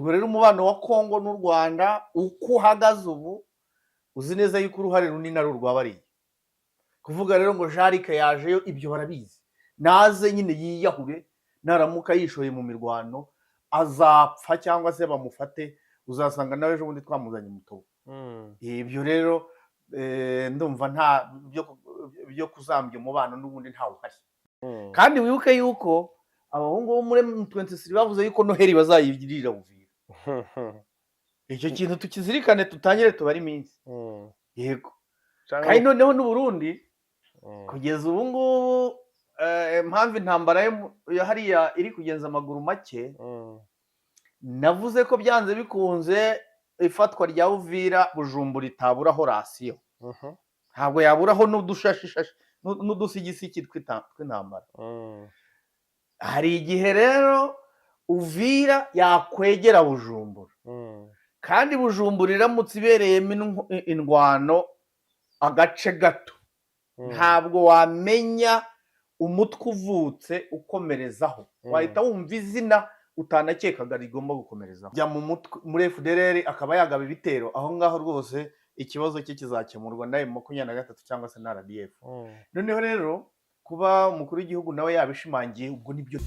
ubwo rero umubano wa Kongo n'u Rwanda uko uhagaze ubu uzi neza yuko uruhare runini ari urwabariye kuvuga rero ngo Jarike yajeyo ibyo barabizi naze nyine yiyahure naramuka yishoye mu mirwano azapfa cyangwa se bamufate uzasanga nawe ejo bundi twamuzanye mutobo ibyo rero ndumva nta byo kuzambya umubano n'ubundi ntawe uhari kandi wibuke yuko abahungu bo muri M23 bavuze yuko Noheli bazayigirira Uvira icyo kintu tukizirikane tutangire tubari iminsi yego kandi noneho n'u Burundi kugeza ubu ngubu impamvu intambara yo hariya iri kugenza amaguru make navuze ko byanze bikunze ifatwa rya Uvira Bujumbura itaburaho rasiyo ntabwo yaburaho n'udushashishashi n'udusigisiki tw'intambara hari igihe rero Uvira yakwegera Bujumbura kandi Bujumbura iramutse ibereyemo indwano agace gato ntabwo wamenya umutwe uvutse ukomerezaho wahita wumva izina utanakekaga rigomba gukomerezaho jya mu mutwe muri FDLR akaba yagaba ibitero aho ngaho rwose ikibazo cye kizakemurwa na M23 cyangwa se na RDF noneho rero kuba umukuru w'igihugu nawe yabishimangiye ubwo nibyo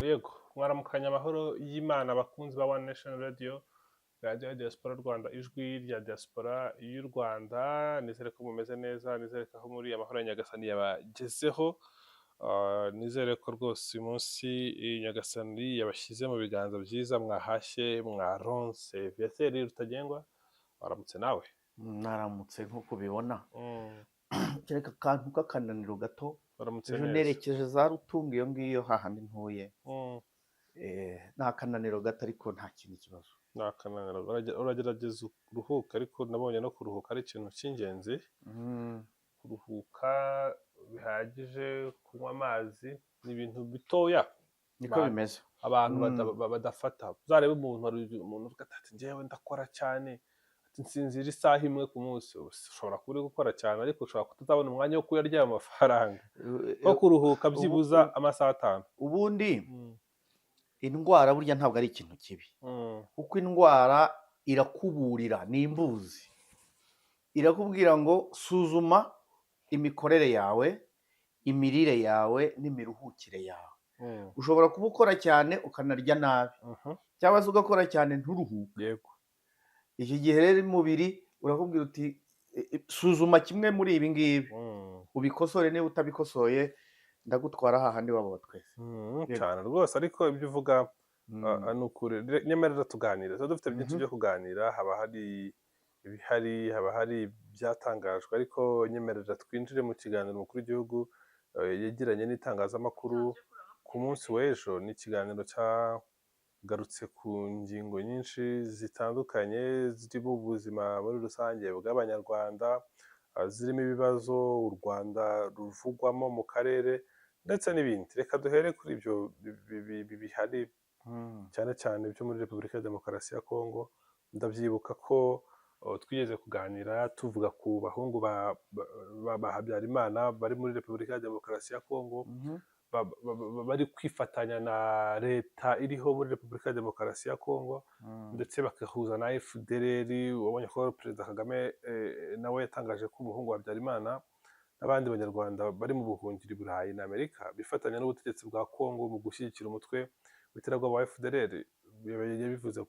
yego mwaramukanya amahoro y'Imana abakunzi ba One Nation Radio Radio Diaspora Rwanda ijwi rya diaspora y'u Rwanda nizere ko mumeze neza nizere ko aho muri amahoro ya Nyagasani yabagezeho nizere ko rwose uyu munsi Nyagasani yabashyize mu biganza byiza mwahashye mwaronse Viateur Rutagengwa waramutse nawe naramutse nkuko bibona kereka kantu k'akananiro gato waramutse ejo neza nerekeje za Rutunga iyo ngiyo hahandi ntuye nta kananiro gato ariko nta kindi kibazo nakananira uragerageza uruhuka ariko nabonye no kuruhuka ari ikintu cy'ingenzi kuruhuka bihagije kunywa amazi ni ibintu bitoya niko bimeze abantu badafata uzarebe umuntu uvuga ati njyewe ndakora cyane ati nsinzira isaha imwe ku munsi ushobora kuba uri gukora cyane ariko ushobora kutazabona umwanya wo kuyarya amafaranga ko kuruhuka byibuza amasaha 5 ubundi indwara burya ntabwo ari ikintu kibi kuko indwara irakuburira ni imbuzi irakubwira ngo suzuma imikorere yawe imirire yawe n'imiruhukire yawe ushobora kuba ukora cyane ukanarya nabi cyangwa se ugakora cyane nturuhuke yego iki gihe rero umubiri urakubwira uti suzuma kimwe muri ibi ngibi ubikosore niba utabikosoye ndagutwara hahandi wabo twese cyane rwose ariko ibyo uvuga nukuri nyemerera tuganira dufite byinshi byo kuganira haba hari ibihari haba hari byatangajwe ariko nyemerera twinjire mu kiganiro umukuru w'igihugu yegeranye n'itangazamakuru ku munsi w'ejo ni ikiganiro cyagarutse ku ngingo nyinshi zitandukanye zirimo ubuzima muri rusange bw'abanyarwanda zirimo ibibazo u Rwanda ruvugwamo mu karere ndetse n'ibindi reka duhere kuri ibyo bihari cyane cyane byo muri Repubulika ya Demokarasi ya Kongo ndabyibuka ko twigeze kuganira tuvuga ku bahungu ba Habyarimana bari muri Repubulika ya Demokarasi ya Kongo bari kwifatanya na leta iriho muri Repubulika ya Demokarasi ya Kongo ndetse bakahuza na FDLR wabonye ko Perezida Kagame nawe yatangaje ko umuhungu wa Habyarimana n'abandi banyarwanda bari mu buhungiro i Burayi na Amerika bifatanya n'ubutegetsi bwa Kongo mu gushyigikira umutwe w'iterabwoba wa FDLR yabivuze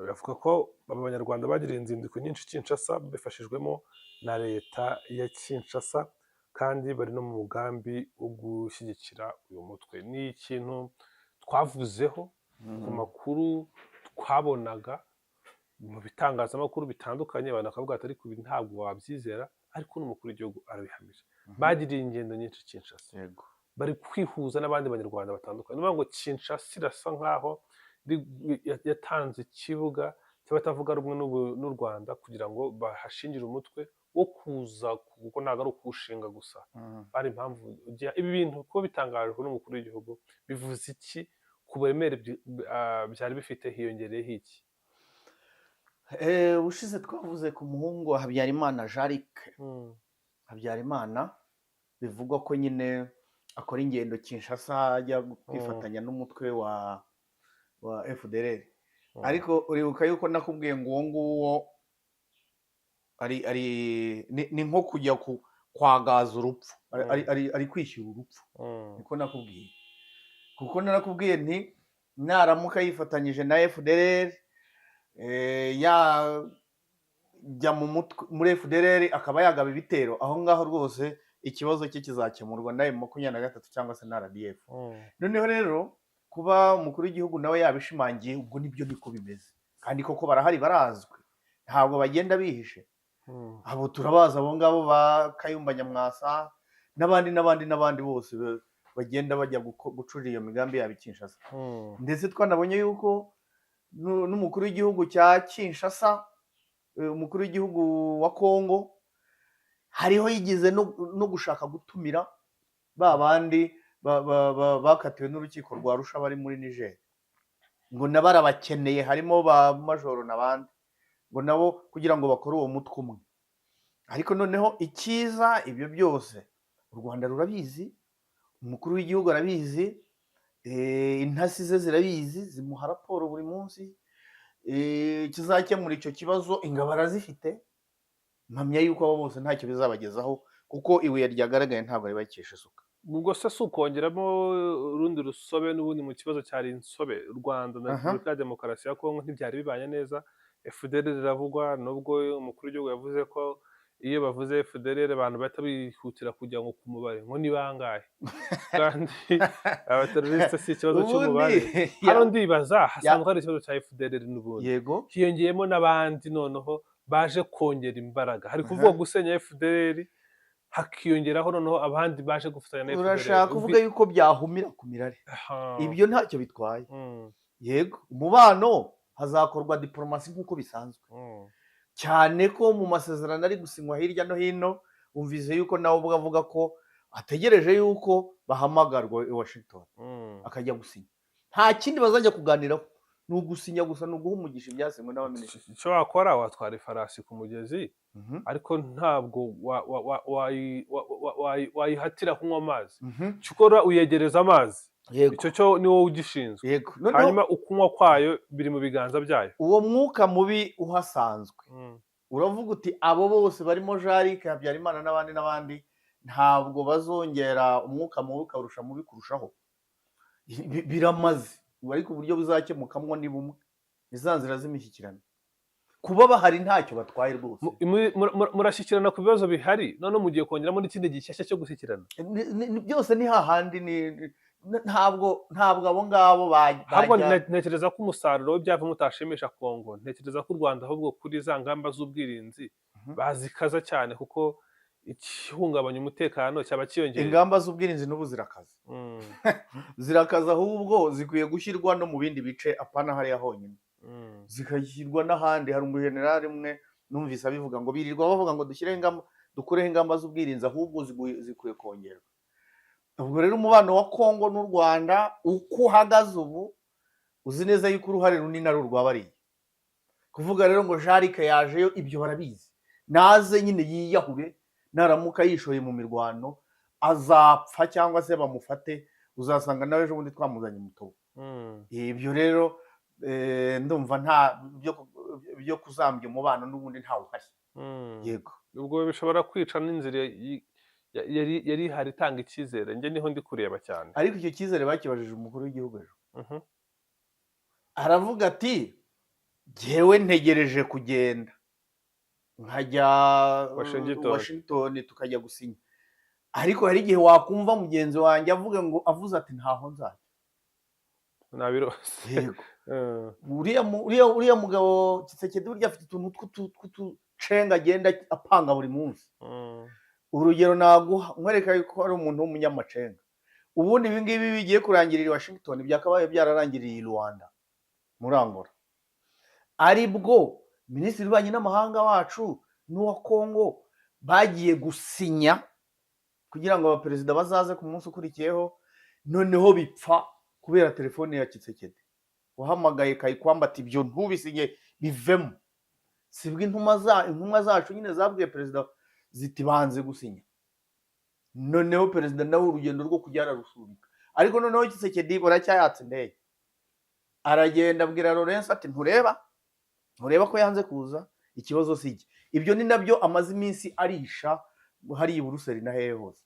bavuga ko aba banyarwanda bagiriye inzindiko nyinshi Kinshasa bifashijwemo na leta ya Kinshasa kandi bari no mu mugambi wo gushyigikira uyu mutwe ni ikintu twavuzeho ku makuru twabonaga mu bitangazamakuru bitandukanye abantu bakavuga ati ariko ibi ntabwo wabyizera ariko n'umukuru w'igihugu arabihamije bagiriye ingendo nyinshi Kinshasa bari kwihuza n'abandi banyarwanda batandukanye niyo ngo Kinshasa irasa nkaho yatanze ikibuga cy'abatavuga rumwe n'u Rwanda kugira ngo bahashingire umutwe wo kuza, kuko ntabwo ari ukuwushinga gusa, hari impamvu ibi bintu kuba bitangajwe n'umukuru w'igihugu bivuze iki ku buremere byari bifite, hiyongereyeho iki? Ubushize twavuze ku muhungu wa Habyarimana Jarike Habyarimana, bivugwa ko nyine akora ingendo Kinshasa ajya kwifatanya n'umutwe wa FDLR, ariko uribuka yuko nakubwiye ngo uwo nguwo ni nko kujya kwagaza urupfu, ari kwishyura urupfu, niko nakubwiye, kuko narakubwiye nti naramuka yifatanyije na FDLR, yajya muri FDLR akaba yagaba ibitero, aho ngaho rwose ikibazo cye kizakemurwa na M23 cyangwa se na RDF. Noneho rero kuba umukuru w'igihugu nawe yabishimangiye, ubwo nibyo niko bimeze, kandi koko barahari, barazwi, ntabwo bagenda bihishe. Abo turabazi, abo ngabo ba Kayumba Nyamwasa n'abandi bose bagenda bajya gucurira iyo migambi yabo i Kinshasa. Ndetse twanabonye yuko n'umukuru w'igihugu cya Kinshasa, umukuru w'igihugu wa Kongo, hariho yigize no gushaka gutumira ba bandi bakatiwe n'urukiko rwa Arusha bari muri Niger, ngo nabo arabakeneye, harimo ba majoro n'abandi, ngo nabo kugira ngo bakore uwo mutwe umwe. Ariko noneho ikiza, ibyo byose u Rwanda rurabizi, umukuru w'igihugu arabizi, intasi ze zirabizi, zimuha raporo buri munsi, kizakemura icyo kibazo ingabo arazifite, mpamya yuko abo bose ntacyo bizabagezaho, kuko ibuye ryagaragaye ntabwo ribakesha isuka. Ubwo se si ukongeramo urundi rusobe n'ubundi mu kibazo cyari insobe, u Rwanda na Repubulika ya Demokarasi ya Kongo ntibyari bibanye neza, FDLR riravugwa, nubwo umukuru w'igihugu yavuze ko iyo bavuze FDLR abantu bahita bihutira kujya ngo ku mubare, ngo ni bangahe, kandi abateroriste si ikibazo cy'umubare, hano ndibaza hasanzwe hari ikibazo cya FDLR n'ubundi, yego, hiyongeyemo n'abandi noneho baje kongera imbaraga, hari kuvuga gusenya FDLR, hakiyongeraho noneho abandi baje gufatanya na FDLR. Urashaka kuvuga yuko byahumira ku mirari? Ibyo ntacyo bitwaye. Yego, umubano hazakorwa diplomasi nk'uko bisanzwe, cyane ko mu masezerano ari gusinywa hirya no hino, umvise yuko nawe ubwo avuga ko ategereje yuko bahamagarwa i Washington akajya gusinya. Nta kindi bazajya kuganiraho, ni ugusinya gusa, ni uguha umugisha ibyasinywe n'abaminisitiri. Icyo wakora, watwara ifarasi ku mugezi, ariko ntabwo wayihatira kunywa amazi, icyo ukora uyegereza amazi, icyo cyo ni wowe ugishinzwe, hanyuma ukunywa kwayo biri mu biganza byayo. Uwo mwuka mubi uhasanzwe, uravuga uti abo bose barimo Jarike Habyarimana n'abandi ntabwo bazongera umwuka mubi ukarusha mubi kurushaho, biramaze, ariko uburyo buzakemukamo ni bumwe, ni za nzira z'imishyikirano. Kuba bahari ntacyo batwaye rwose. Murashyikirana ku bibazo bihari, none mugiye kongeramo n'ikindi gishyashya cyo gushyikirana? Byose ni hahandi, ntabwo abo ngabo bajya. Ntekereza ko umusaruro w'ibyavamo utashimisha Kongo, ntekereza ko u Rwanda ahubwo kuri za ngamba z'ubwirinzi bazikaza cyane, kuko ikihungabanya umutekano cyaba kiyongera. Ingamba z'ubwirinzi n'ubu zirakaza, zirakaza, ahubwo zikwiye gushyirwa no mu bindi bice, apana hariya honyine, zikashyirwa n'ahandi. Hari umujenerali umwe numvise abivuga ngo birirwa bavuga ngo dukureho ingamba z'ubwirinzi, ahubwo zikwiye kongerwa. Ubwo rero umubano wa Kongo n'u Rwanda uko uhagaze ubu, uzi neza yuko uruhare runini ari urwabariye. Kuvuga rero ngo Jarike yajeyo, ibyo barabizi, naze nyine yiyahure, naramuka yishoye mu mirwano azapfa cyangwa se bamufate, uzasanga nawe ejo bundi twamuzanye mutobo. Ibyo rero ndumva nta byo kuzambya umubano n'ubundi ntawe uhari. Yego, ubwo bishobora kwica n'inzira yari ihari itanga icyizere, njye niho ndi kureba cyane. Ariko icyo cyizere bakibajije umukuru w'igihugu ejo, aravuga ati jyewe ntegereje kugenda nkajya Washington tukajya gusinya, ariko hari igihe wakumva mugenzi wanjye avuze ati ntaho nzajya. Nabirose. Yego, uriya mugabo Tshisekedi burya afite utuntu tw'utucenga agenda apanga buri munsi. Urugero naguha, nkwereka yuko ari umuntu w'umunyamacenga. Ubundi ibi ngibi bigiye kurangirira i Washington, byakabaye byararangiriye i Rwanda. muri Angola, ari bwo minisitiri w'ububanyi n'amahanga wacu n'uwa Kongo bagiye gusinya kugira ngo abaperezida bazaze ku munsi ukurikiyeho, noneho bipfa kubera telefone ya Tshisekedi wahamagaye Kayikwamba ati ibyo ntubisinye bivemo. Sibwo intumwa zacu nyine zabwiye perezida ziti banze gusinya, noneho perezida nawe urugendo rwo kujya ararusubika, ariko noneho Tshisekedi baracyayatse indege, aragenda abwira Lorenzo ati ntureba ko yanze kuza, ikibazo si iki. Ibyo ni nabyo amaze iminsi arisha hari i Buruseli na hehe hose.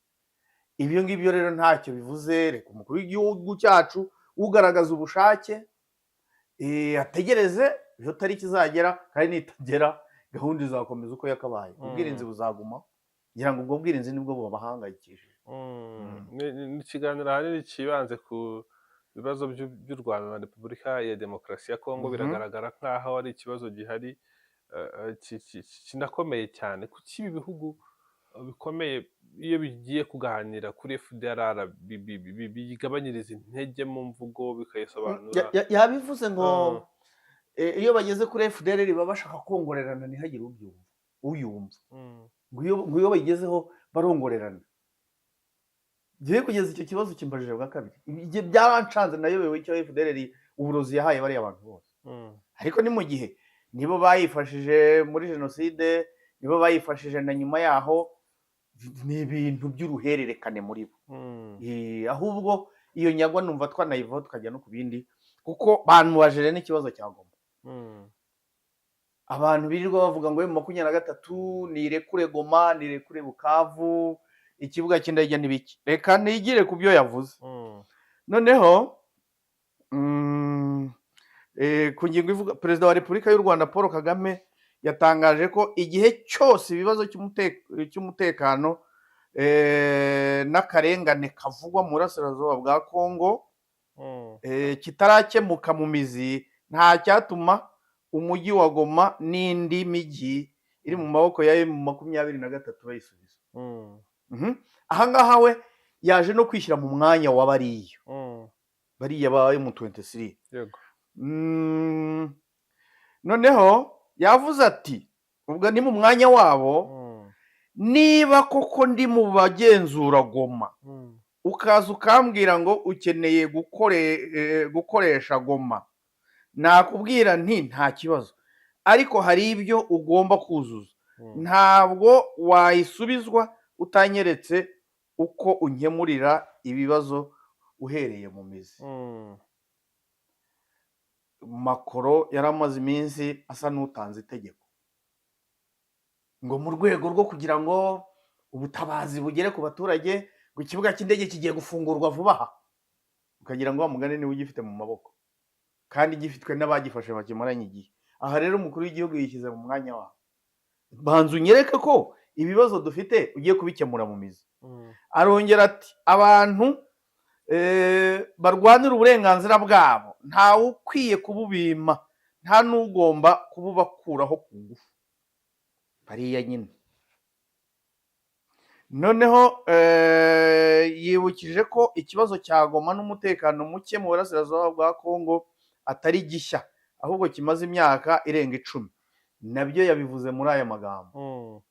Ibyo ngibyo rero ntacyo bivuze, reka umukuru w'igihugu cyacu ugaragaza ubushake ategereze iyo tariki izagera, kandi nitagera gahunda izakomeza uko yakabaye, ubwirinzi buzaguma, ngira ngo ubwo bwirinzi nibwo bubahangayikishije. Ni ikiganiro ahanini kibanze ku bibazo by'u Rwanda na Repubulika ya Demokarasi ya Kongo. Biragaragara nk'aho ari ikibazo gihari kinakomeye cyane. Kuki ibi bihugu bikomeye iyo bigiye kuganira kuri FDLR bigabanyiriza intege mu mvugo bikayisobanura? Yabivuze ngo iyo bageze kuri FDLR baba bashaka kongorerana ntihagire uyumva, ngo iyo bayigezeho barongorerana. Ngiye kugeza icyo kibazo kimbajije bwa kabiri, byarancanze nayobewe icyo FDLR uburozi yahaye bariya abantu bose. Ariko ni mu gihe nibo bayifashije muri jenoside, nibo bayifashije na nyuma yaho, ni ibintu by'uruhererekane muri bo. Ahubwo iyo nyagwa numva twanayivaho tukajya no ku bindi, kuko banubajije n'ikibazo cya Goma. Abantu birirwa bavuga ngo M23 nirekure Goma, nirekure Bukavu, ikibuga cy'indege n'ibiki. Reka nigire ku byo yavuze. Noneho ku ngingo ivuga perezida wa Repubulika y'u Rwanda Paul Kagame yatangaje ko igihe cyose ibibazo cy'umutekano n'akarengane kavugwa mu burasirazuba bwa Kongo kitarakemuka mu mizi, nta cyatuma umujyi wa Goma n'indi mijyi iri mu maboko ya M23 bayisubiza. Aha ngaha we yaje no kwishyira mu mwanya wa bariya ba M23. Noneho yavuze ati ubwo ni mu mwanya wabo, niba koko ndi mu bagenzura Goma ukaza ukambwira ngo ukeneye gukoresha Goma, nakubwira nti nta kibazo, ariko hari ibyo ugomba kuzuza, ntabwo wayisubizwa utanyeretse uko unkemurira ibibazo uhereye mu mizi. Macron yaramaze iminsi asa n'utanze itegeko ngo mu rwego rwo kugira ngo ubutabazi bugere ku baturage, ngo ikibuga cy'indege kigiye gufungurwa vuba aha, ukagira ngo mugane niwe ugifite mu maboko, kandi gifitwe n'abagifashe bakimaranye igihe. Aha rero umukuru w'igihugu yishyize mu mwanya wabo, banza unyereke ko ibibazo dufite ugiye kubikemura mu mizi. Arongera ati abantu barwanira uburenganzira bwabo ntawe ukwiye kububima, nta n'ugomba kububakuraho ku ngufu, bariya nyine. Noneho yibukije ko ikibazo cya Goma n'umutekano muke mu burasirazuba bwa Kongo atari gishya, ahubwo kimaze imyaka irenga 10. Nabyo yabivuze muri aya magambo.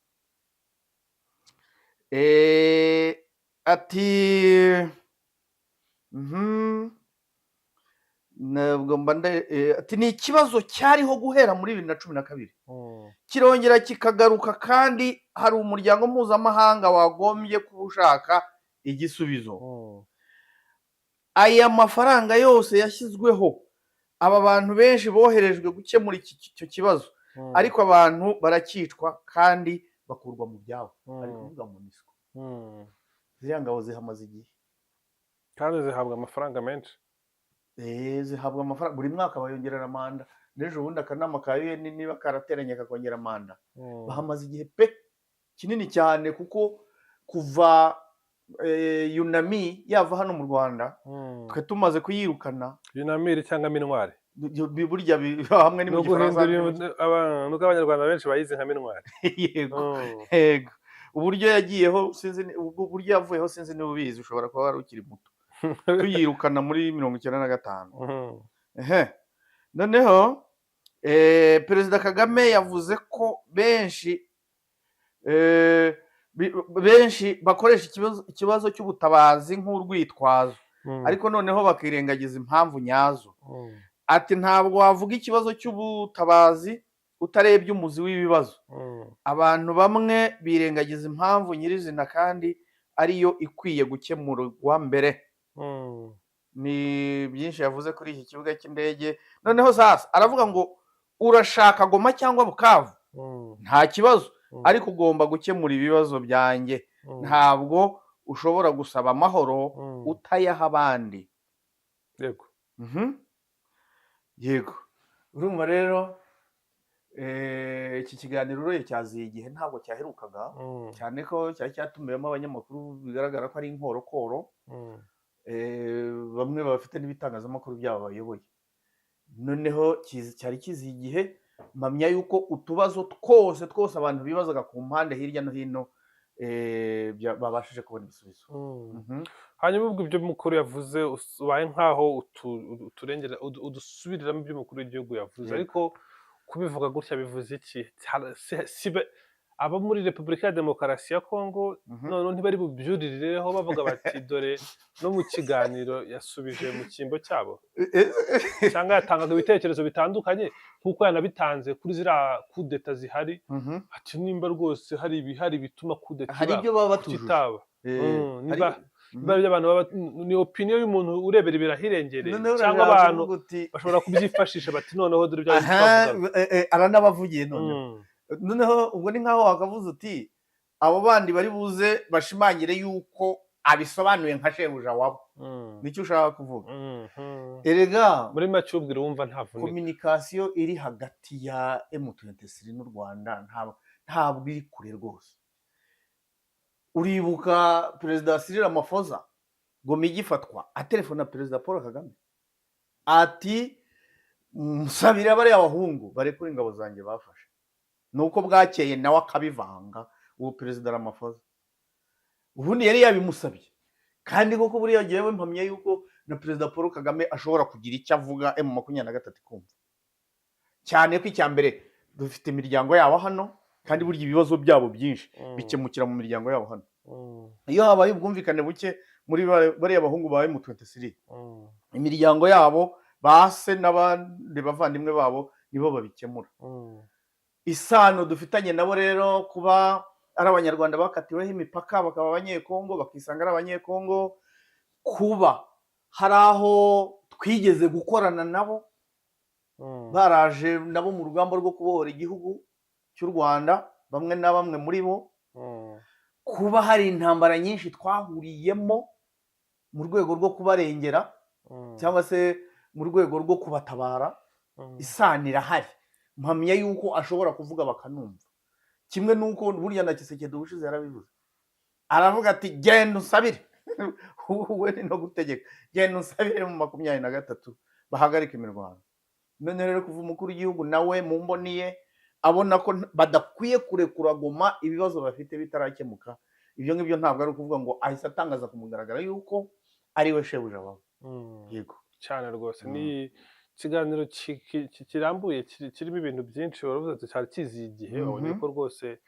Ati ati ni ikibazo cyariho guhera muri 2012, kirongera kikagaruka, kandi hari umuryango mpuzamahanga wagombye kubushaka igisubizo. Aya mafaranga yose yashyizweho, aba bantu benshi boherejwe gukemura icyo kibazo, ariko abantu barakicwa kandi bakurwa mu byabo. Ari kuvuga MONUSCO. Ziriya ngabo zihamaze igihe, kandi zihabwa amafaranga menshi. Zihabwa amafaranga buri mwaka, bayongerera manda. N'ejo bundi akanama ka UN niba karateranye kakongera manda, bahamaze igihe pe kinini cyane, kuko kuva Yunami yava hano mu Rwanda twe tumaze kuyirukana. Yunamiri cyangwa minwari burya hamwe ni mu Gifaransa, nuko abanyarwanda benshi bayize nka minwari. Yego, yego. Uburyo yagiyeho sinzi, uburyo yavuyeho sinzi niba ubizi, ushobora kuba wari ukiri muto. Tuyirukana muri 1995. noneho perezida kagame yavuze ko benshi benshi bakoresha ikibazo cy'ubutabazi nk'urwitwazo, ariko noneho bakirengagiza impamvu nyazo. Ati ntabwo wavuga ikibazo cy'ubutabazi utarebye umuzi w'ibibazo. Abantu bamwe birengagiza impamvu nyirizina kandi ariyo ikwiye gukemurwa mbere. Ni byinshi yavuze kuri iki kibuga cy'indege. Noneho sasa aravuga ngo urashaka Goma cyangwa Bukavu, nta kibazo, ariko ugomba gukemura ibibazo byanjye. Ntabwo ushobora gusaba amahoro utayaha abandi. yego Yego, urumva rero iki kiganiro uroye cyaziye igihe, ntabwo cyaherukaga, cyane ko cyari cyatumiwemo abanyamakuru bigaragara ko ari inkorokoro, bamwe bafite n'ibitangazamakuru byabo bayoboye. Noneho cyari kiziye igihe, mpamya yuko utubazo twose abantu bibazaga ku mpande hirya no hino babashije kubona ibisubizo. hanyuma ubwo ibyo mukuru yavuze ubaye nkaho udusubiriramo ibyo umukuru w'igihugu yavuze, ariko kubivuga gutya bivuze iki? abo muri Repubulika ya Demokarasi ya Kongo noneho ntibari bubyurireho bavuga bati dore no mu kiganiro yasubije mu cyimbo cyabo, cyangwa yatangaga ibitekerezo bitandukanye nk'uko yanabitanze kuri ziriya kudeta zihari, ati nimba rwose hari ibihari bituma kudeta hari ibyo baba batujuje, ni opinion y'umuntu urebera ibirahirengereye, cyangwa abantu bashobora kubyifashisha bati noneho dore ibyo aranabavugiye. Noneho ubwo ni nkaho wakavuze uti abo bandi bari buze bashimangire yuko abisobanuye nka shebuja wabo. Nicyo ushaka kuvuga. Erega muri make ubwira wumva ntavunika. Communication iri hagati ya M23 n'u Rwanda ntabwo iri kure rwose. Uribuka perezida Cyril Ramaphosa Goma igifatwa atelefona perezida Paul Kagame ati musabira bari abahungu barekura ingabo zanjye bafashe. Nuko bwakeye nawe akabivanga uwo perezida Ramaphosa. Ubundi yari yabimusabye, kandi koko buriya yewe mpamye yuko na perezida Paul Kagame ashobora kugira icyo avuga M23 kumva. Cyane ko icyambere dufite imiryango yabo hano, kandi burya ibibazo byabo byinshi bikemukira mu miryango yabo hano. Iyo habaye ubwumvikane buke muri bari abahungu ba M23, imiryango yabo base n'abandi bavandimwe babo nibo babikemura. Isano dufitanye nabo rero kuba ari abanyarwanda bakatiweho imipaka bakaba abanyekongo bakisanga ari abanyekongo, kuba hari aho twigeze gukorana nabo baraje nabo mu rugamba rwo kubohora igihugu cy'u Rwanda, bamwe na bamwe muri bo, kuba hari intambara nyinshi twahuriyemo mu rwego rwo kubarengera cyangwa se mu rwego rwo kubatabara. Isano irahari, mpamya yuko ashobora kuvuga bakanumva. Kimwe nuko burya na Kisekedi ubushize yarabivuze, aravuga ati genda usabire we ni no gutegeka, genda usabire mu 23 bahagarika imirwano. None rero kuva umukuru w'igihugu nawe mu mboniye abona ko badakwiye kurekura Goma ibibazo bafite bitarakemuka, ibyo ngibyo ntabwo ari ukuvuga ngo ahise atangaza kumugaragara yuko ari we shebuja wabo. Yego cyane rwose. Ni ikiganiro kirambuye kirimo ibintu byinshi, waravuze ati cyari kiziye igihe, ubonye ko rwose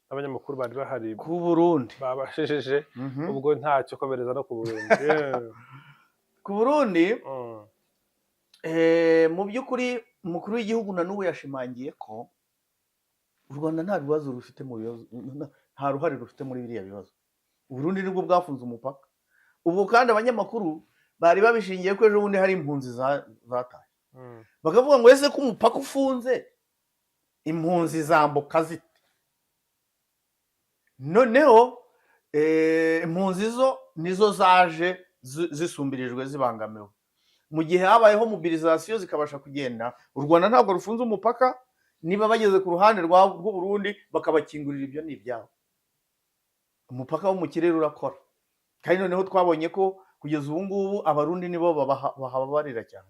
n'abanyamakuru bari bahari ku Burundi babashejeje, ubwo ntacyo komereza no ku Burundi. Ku Burundi mu by'ukuri umukuru w'igihugu na n'ubu yashimangiye ko u Rwanda nta bibazo rufite mu bibazo, nta ruhare rufite muri biriya bibazo. Burundi nibwo bwafunze umupaka. Ubwo kandi abanyamakuru bari babishingiye ko ejo bundi hari impunzi zataye, bakavuga ngo ese ko umupaka ufunze impunzi zambuka zite? Noneho impunzi zo nizo zaje zisumbirijwe zibangamiwe. Mu gihe habayeho mobilisation zikabasha kugenda, u Rwanda ntabwo rufunze umupaka, niba bageze ku ruhande rw'u Burundi bakabakingurira ibyo ni ibyabo. Umupaka wo mu kirere urakora, kandi noneho twabonye ko kugeza ubu ngubu abarundi nibo bahabarira cyane.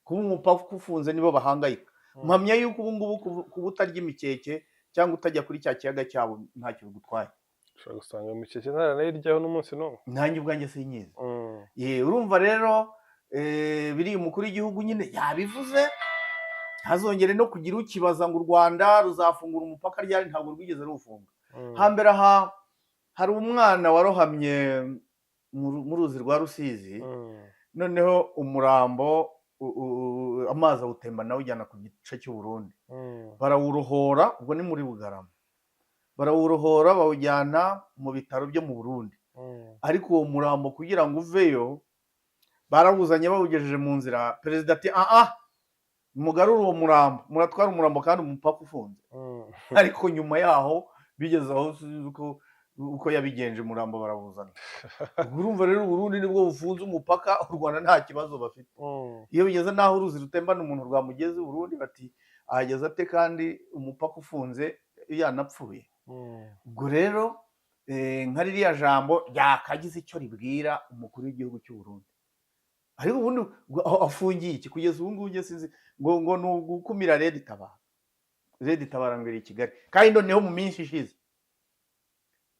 Kuba umupaka ufunze nibo bahangayika. Mpamya yuko ubu ngubu kuba utarya imikeke cyangwa utajya kuri cya kiyaga cyabo ntacyo bigutwaye. Ushobora gusanga imikeke ntaranayiryaho n'umunsi n'umwe. Nanjye ubwanjye sinyizi. Urumva rero biri umukuru w'igihugu nyine yabivuze, ntazongere no kugira ukibaza ngo u Rwanda ruzafungura umupaka ryari, ntabwo rwigeze rufunga. Hambere aha hari umwana warohamye mu ruzi rwa Rusizi, noneho umurambo amazi awutemba nawe ujyana ku gice cy'u Burundi, barawurohora, ubwo ni muri Bugarama, barawurohora bawujyana mu bitaro byo mu Burundi, ariko uwo murambo kugira ngo uveyo barawuzanye bawugejeje mu nzira, perezida ati mugarure uwo murambo, muratwara umurambo kandi umupaka ufunze. Ariko nyuma yaho bigeze aho uko yabigenje, umurambo barawuzana. Urumva rero Burundi nibwo bufunze umupaka, u Rwanda nta kibazo bafite. Iyo bigeze naho uruzi rutembana umuntu rwamugeze Burundi, bati ahageze ate kandi umupaka ufunze yanapfuye. Ubwo rero nka ririya jambo ryakagize icyo ribwira umukuru w'igihugu cy'u Burundi. Ariko ubundi afungiye iki kugeza ubu ngubu sinzi, ngo ni ugukumira Red Tabara. Red Tabara ngo iri i Kigali, kandi noneho mu minsi ishize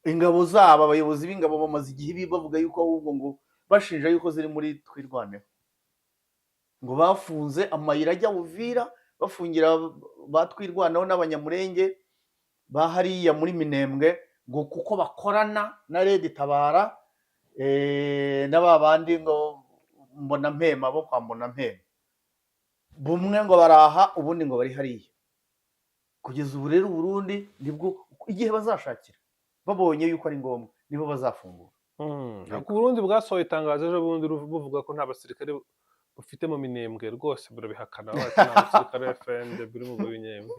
ingabo zabo, abayobozi b'ingabo bamaze igihe bavuga yuko ahubwo ngo bashinja yuko ziri muri Twirwaneho, ngo bafunze amayira ajya Uvira, bafungira batwirwanaho n'abanyamurenge bahariya muri Minembwe, ngo kuko bakorana na Red Tabara n'aba bandi ngo mbona mpema bo kwa mbona mpema, bumwe ngo baraha ubundi ngo bari hariya. Kugeza ubu rero Burundi nibwo igihe bazashakira, babonye yuko ari ngombwa nibo bazafungura. Ku Burundi bwasohoye itangazo ejo bundi buvuga ko nta basirikare bufite mu Minembwe, rwose burabihakana, bati nta basirikare FND biri mu Minembwe.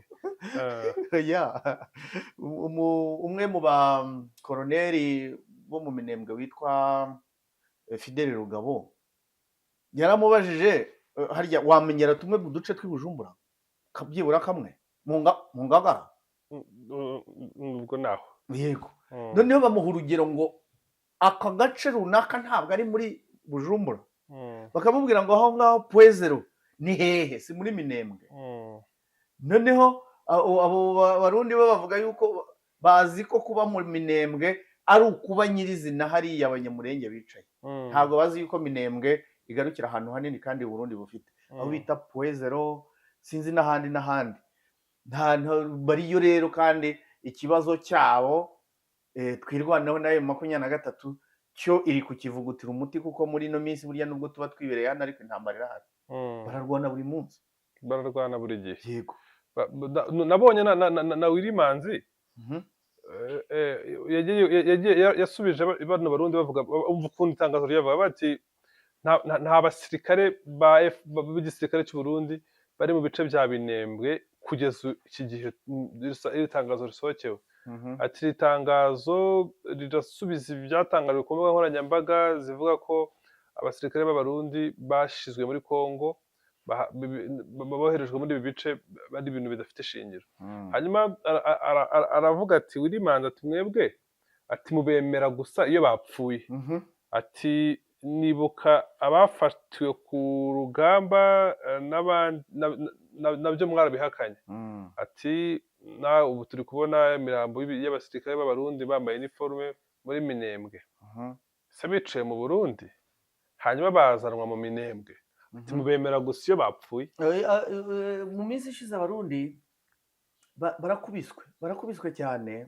Umwe mu ba koroneri bo mu Minembwe witwa Fidele Rugabo yaramubajije, harya wamenyera tumwe mu duce tw'Ibujumbura kabyibura kamwe mu Ngagara? Ubwo naho yego. Noneho bamuha urugero ngo aka gace runaka ntabwo ari muri Bujumbura, bakamubwira ngo aho ngaho Pwezero ni hehe, si muri Minembwe. Noneho abo Barundi bo bavuga yuko bazi ko kuba mu Minembwe ari ukuba nyirizina hariya abanyamurenge bicaye, ntabwo bazi yuko Minembwe igarukira ahantu hanini kandi Burundi bufite aho bita Pwezero, sinzi n'ahandi bariyo. Rero kandi ikibazo cyabo twirwanaho nayo 23 cyo iri kukivugutira umuti, kuko muri no minsi burya nubwo tuba twibereye hano ariko intambara irahari, bararwana buri munsi, bararwana buri gihe. Yego. Nabonye na Wilimanzi yasubije bano Barundi bavuga, umva ukuntu itangazo ryavuga, bati nta basirikare b'igisirikare cy'u Burundi bari mu bice bya Minembwe kugeza iki gihe iri tangazo risohokewe. Ati iri tangazo rirasubiza ibyatangajwe ku mbuga nkoranyambaga zivuga ko abasirikare b'Abarundi bashizwe muri Kongo, boherejwe muri ibi bice ari ibintu bidafite ishingiro. Hanyuma aravuga ati Wilimanzi, ati mwebwe, ati mubemera gusa iyo bapfuye. Ati nibuka abafatiwe ku rugamba nabyo mwarabihakanye. Ati ubu turi kubona imirambo y'abasirikare b'Abarundi bambaye iniforume muri Minembwe, se bicaye mu Burundi hanyuma bazanwa mu Minembwe. Ati mubemera gusa iyo bapfuye. Mu minsi ishize Abarundi barakubiswe cyane,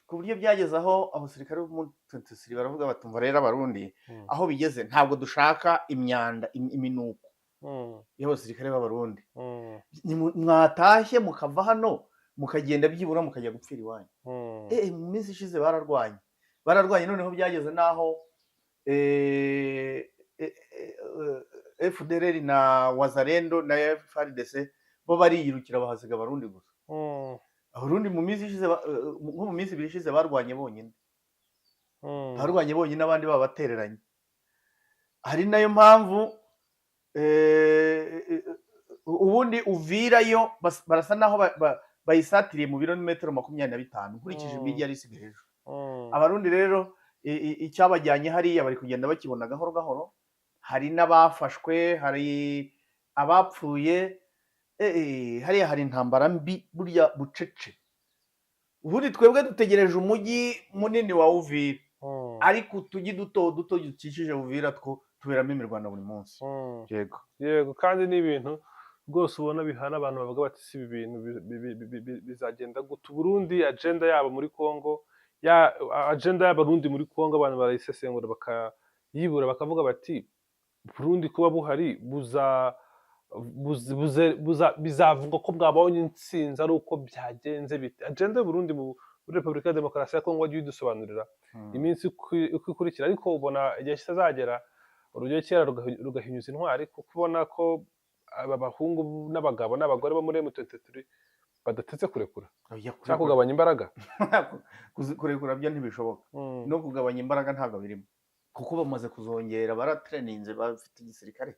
ku buryo byageze aho abasirikare b'umutetsi baravuga batumva rero Abarundi aho bigeze ntabwo dushaka imyanda iminuko y'abasirikare b'Abarundi, mwatashye mukava hano mukagenda byibura mukajya gupfira iwanyu. Mu minsi ishize bararwanye, noneho byageze naho FDLR na Wazalendo na FARDC bo bariyirukira bahasiga Abarundi gusa. Abarundi mu minsi ishize, nko mu minsi ibiri ishize barwanye bonyine, abandi babatereranye. Hari nayo mpamvu ubundi Uvirayo barasa naho bayisatiriye mu birometero 25 nkurikije imijyi yari isigaye ejo. Abarundi rero icyabajyanye hariya bari kugenda bakibona gahoro gahoro, hari n'abafashwe, hari abapfuye, hariya hari intambara mbi burya bucece. Ubundi twebwe dutegereje umujyi munini wa Uvira, ariko utujyi duto duto dukikije Uvira two tuberamo imirwano buri munsi. Yego, kandi ni ibintu rwose ubona bihana abantu bavuga bati si ibi bintu bizagenda gute. Burundi agenda yabo muri Congo, agenda y'abarundi muri Congo abantu barayisesengura bakayibura bakavuga bati Burundi kuba buhari bizavuga ko bwabonye intsinzi ari uko byagenze bite. Agenda y'Uburundi muri Repubulika ya Demokarasi ya Congo wagiye udusobanurira iminsi uko ikurikira, ariko ubona igihe kitazagera urugero kera rugahinyuza intwari, kuko ubona ko aba bahungu n'abagabo n'abagore bo muri M23 badatetse kurekura cyangwa kugabanya imbaraga. kurekura byo ntibishoboka, no kugabanya imbaraga ntabwo birimo, kuko bamaze kuzongera, baratreninze, bafite igisirikare.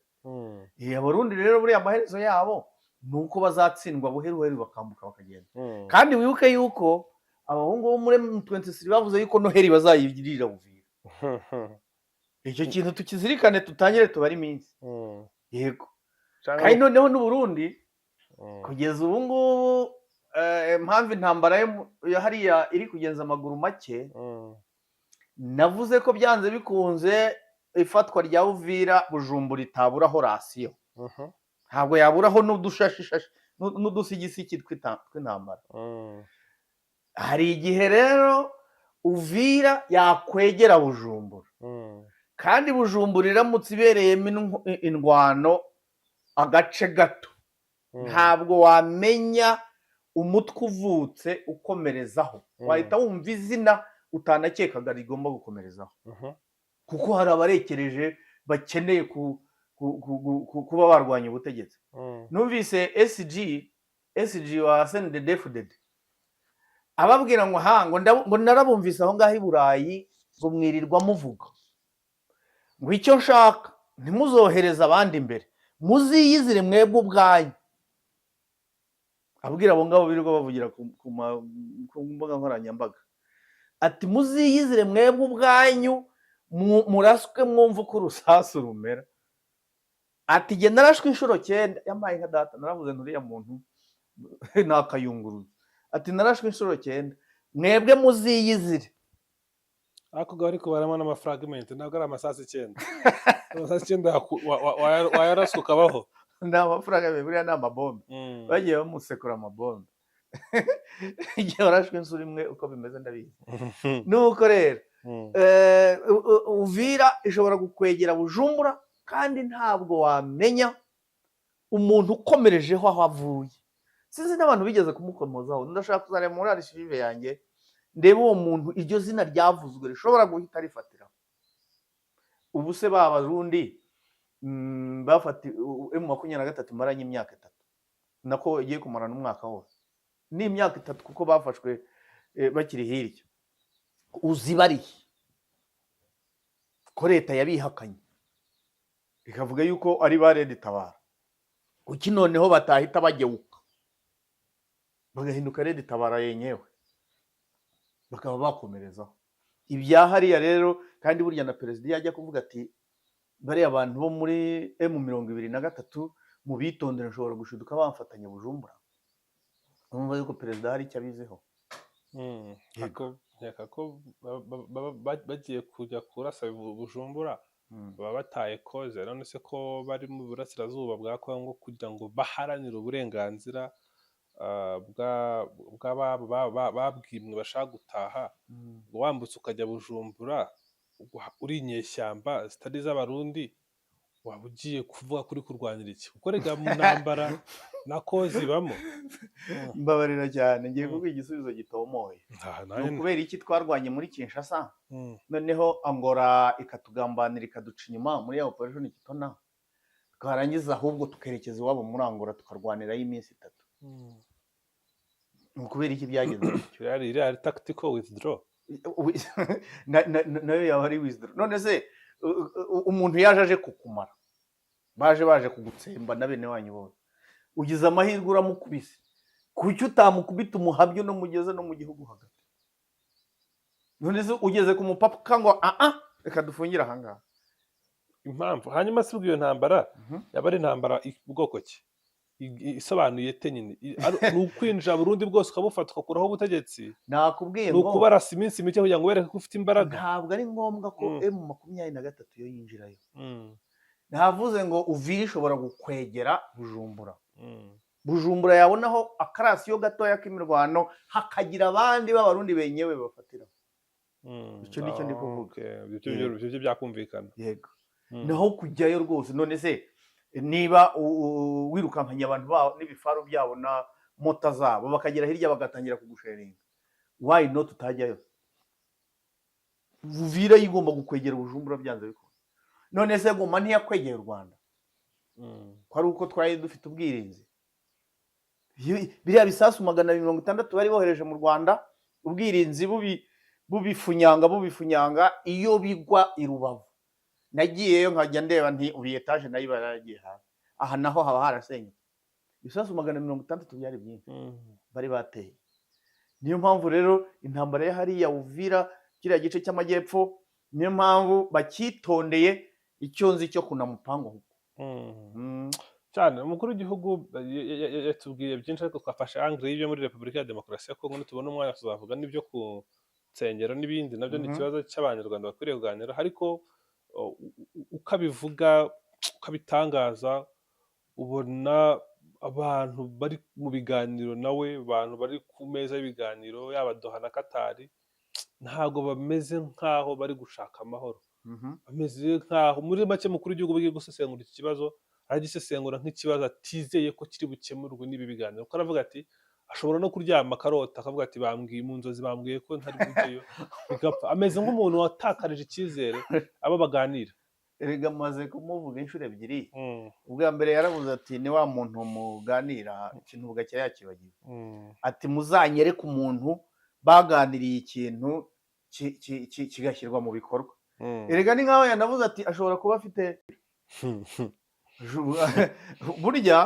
Abarundi rero buriya amaherezo yabo ni uko bazatsindwa buheruheru bakambuka bakagenda. Kandi wibuke yuko abahungu bo muri M23 bavuze yuko Noheli bazayigirira Uvira. Icyo kintu tukizirikane, tutangire tubare iminsi. Yego. Kandi noneho n'Uburundi kugeza ubu ngubu impamvu intambara yo hariya iri kugenza amaguru make, navuze ko byanze bikunze ifatwa rya Uvira Bujumbura itaburaho rasiyo, ntabwo yaburaho n'udushashishashi n'udusigisiki tw'intambara. Hari igihe rero Uvira yakwegera Bujumbura, kandi Bujumbura iramutse ibereyemo indwano agace gato, ntabwo wamenya umutwe uvutse ukomerezaho, wahita wumva izina utanakekaga rigomba gukomerezaho, kuko hari abarekereje bakeneye kuba barwanya ubutegetsi. Numvise SG wa CNDD-FDD ababwira ngo narabumvise aho ngaho i Burayi ngo mwirirwa muvuga ngo icyo nshaka ntimuzohereze abandi imbere, muziyizire mwebwe ubwanyu. Abwira abo ngabo birirwa bavugira ku mbuga nkoranyambaga ati muziyizire mwebwe ubwanyu, muraswe mwumva uko urusasu rumera. Ati jye narashwe inshuro 9, yamaye nka data, naravuze nturiya muntu nakayunguruza. Ati narashwe inshuro 9, mwebwe muziyizire. Ako gari kubaramo n'amafragment, ntabwo ari amasasu 9. Amasasu 9 wayaraswe ukabaho. Nda amafaranga buriya ni amabombe, bagiye bamusekura amabombe. Igihe warashwe inshuro imwe uko bimeze ndabizi. Nuko rero Uvira ishobora gukwegera Bujumbura, kandi ntabwo wamenya umuntu ukomerejeho aho avuye. Sinzi n'abantu bigeze kumukomozaho, ndashaka kuzareba muri archive yanjye ndebe uwo muntu iryo zina ryavuzwe rishobora guhita rifatira. Ubu se b'Abarundi bafati M23 maranye imyaka 3, nako igiye kumarana umwaka wose, ni imyaka 3 kuko bafashwe bakiri hirya. Uzibariye ko leta yabihakanye ikavuga yuko ari ba Red Tabara, kuki noneho batahita bageuka bagahinduka Red Tabara yenyewe bakaba bakomerezaho ibyahariya rero. Kandi burya na president yajya kuvuga ati bari abantu bo muri M23 mu bitondera nshobora gushiduka bamfatanya Bujumbura. Urumva yuko president hari icyo abizeho. Ko bagiye kujya kurasa Bujumbura baba bataye koze, none se ko bari mu burasirazuba bwa Kongo kugira ngo baharanire uburenganzira babwimwe bashaka gutaha, wambutse ukajya Bujumbura uri inyeshyamba zitari z'Abarundi, waba ugiye kuvuga kuri kurwanira iki? Kuko rega mu ntambara na koze ibamo. Mbabarira cyane, ngiye kuvuga igisubizo gitomoye. Kubera iki twarwanye muri Kinshasa, noneho Angola ikatugambanira ikaduca inyuma muri ya operation Kitona, twarangiza ahubwo tukerekeza iwabo muri Angola tukarwanirayo iminsi 3. Kubera iki byagenze? Ari tactical withdraw. Nayo yaba ari withdraw. None se umuntu yaje kukumara, baje kugutsemba na bene wanyu bose, ugize amahirwe uramukubise, kuki utamukubita umuhabyo no mugeze no mu gihugu hagati? None se ugeze ku mupaka ngo reka dufungira ahangaha. Impamvu hanyuma si ubwo iyo ntambara yaba ari intambara ubwoko ki isobanuye te nyine ni ukwinjira Burundi bwose ukabufatwa kuraho ubutegetsi. Nakubwiye ngo kubarasa iminsi mike kugira ngo wereke ko ufite imbaraga. Ntabwo ari ngombwa ko M23 yo yinjirayo. Navuze ngo Uvira ishobora gukwegera Bujumbura, Bujumbura yabonaho akarasiyo gatoya k'imirwano, hakagira abandi b'abarundi benyewe bafatiraho. Icyo nicyo ndi kuvuga. Yego. ibyo byakumvikana. Yego. Naho kujyayo rwose, none se niba wirukankanye abantu babo n'ibifaru byabo na mota zabo bakagera hirya bagatangira kugusheringa, why not utajyayo? Uvira igomba gukwegera Bujumbura byanze bikora. None se Goma ntiyakwegera u Rwanda? Ko ari uko twari dufite ubwirinzi. Biriya bisasu 260 bari bohereje mu Rwanda, ubwirinzi bubifunyanga iyo bigwa i Rubavu. Nagiyeyo nkajya ndeba nti ubu etage nayo baragiye hafi. Aha naho haba harasenyutse. Bisasu 260 byari byinshi bari bateye. Niyo mpamvu rero intambara ya hariya Uvira kiriya gice cy'amajyepfo, niyo mpamvu bakitondeye icyo nzi cyo kunamupango huko. cyane umukuru w'igihugu yatubwiye byinshi, ariko twafashe angle y'ibyo muri Repubulika ya Demokarasi ya Kongo, nitubona umwanya tuzavuga n'ibyo ku nsengero n'ibindi, nabyo ni ikibazo cy'abanyarwanda bakwiriye kuganira. Ariko ukabivuga ukabitangaza, ubona abantu bari mu biganiro nawe, abantu bari ku meza y'ibiganiro, yaba Doha na Katari, ntago bameze nk'aho bari gushaka amahoro. Bameze nk'aho muri make mukuru w'igihugu bagiye gusesengura iki kibazo, aragisesengura nk'ikibazo atizeye ko kiri bukemurwe n'ibi biganiro. Kuko aravuga ati ashobora no kuryama akarota akavuga ati bambwiye mu nzozi, bambwiye ko ntari bujyeyo, bigapfa. Ameze nk'umuntu watakarije icyizere abo baganira. Erega maze kumuvuga inshuro ebyiri. Ubwa mbere yaravuze ati ni wa muntu muganira ikintu bugacya yakibagiwe. Ati muzanyereke umuntu baganiriye ikintu kigashyirwa mu bikorwa. Erega ni nkaho yanavuze ati ashobora kuba afite burya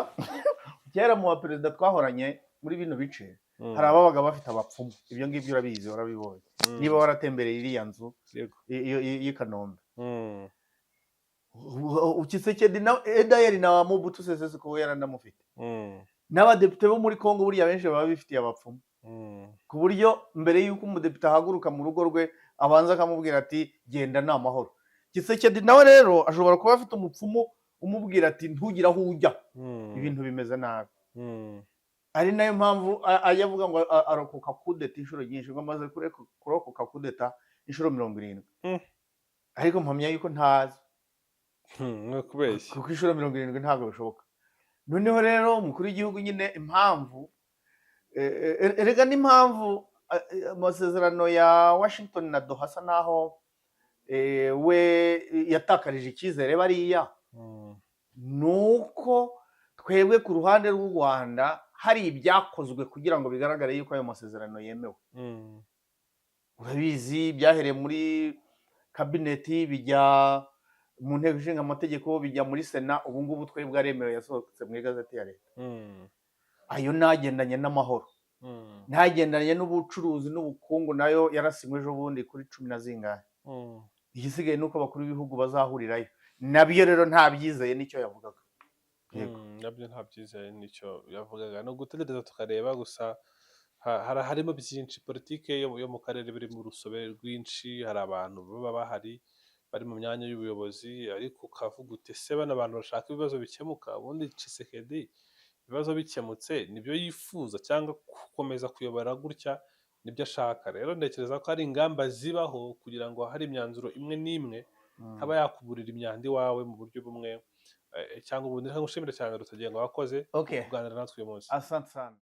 kera mu baperezida twahoranye muri bino bice hari ababaga bafite abapfumu. Ibyo ngibyo urabizi, warabibonye niba waratembereye iriya nzu y'i Kanombe. Tshisekedi na Edayeri na Mobutu Sese Seko yaranamufite. N'abadepite bo muri Kongo burya benshi baba bifitiye abapfumu, ku buryo mbere y'uko umudepite ahaguruka mu rugo rwe abanza akamubwira ati genda ni amahoro. Tshisekedi nawe rero ashobora kuba afite umupfumu umubwira ati ntugire aho ujya, ibintu bimeze nabi. Ari nayo mpamvu ayavuga ngo arokoka kudeta inshuro nyinshi, ngo amaze kurokoka kudeta inshuro 70. Ariko mpamya yuko ntazi kuko inshuro 70 ntabwo bishoboka. Noneho rero umukuru w'igihugu nyine impamvu erega n'impamvu amasezerano ya Washington na Doha asa naho we yatakarije icyizere bariya, nuko twebwe ku ruhande rw'u Rwanda hari ibyakozwe kugira ngo bigaragare yuko ayo masezerano yemewe. Urabizi byahereye muri kabineti, bijya mu nteko ishinga amategeko, bijya muri Sena, ubu ngubu twebwe aremewe, yasohotse mu igazeti ya leta. Ayo nagendanye n'amahoro, ntagendanye n'ubucuruzi n'ubukungu, nayo yarasinywe ejo bundi kuri 10 na zingahe. Igisigaye nuko abakuru b'ibihugu bazahurirayo. Nabyo rero ntabyizeye nicyo yavugaga. Nabyo ntabyizeye nicyo yavugaga, no gutegereza tukareba. Gusa harimo byinshi, politike yo mu karere biri mu rusobe rwinshi. Hari abantu baba bahari bari mu myanya y'ubuyobozi, ariko ukavuga uti ese bano abantu bashaka ibibazo bikemuka? Ubundi Tshisekedi ibibazo bikemutse nibyo yifuza, cyangwa gukomeza kuyobora gutya nibyo ashaka? Rero ntekereza ko hari ingamba zibaho kugira ngo hari imyanzuro imwe n'imwe haba yakuburira imyanda iwawe mu buryo bumwe cyangwa ubundi. Nkushimire cyane Rutagenga, wakoze kuganira natwe uyu munsi. Asante sana.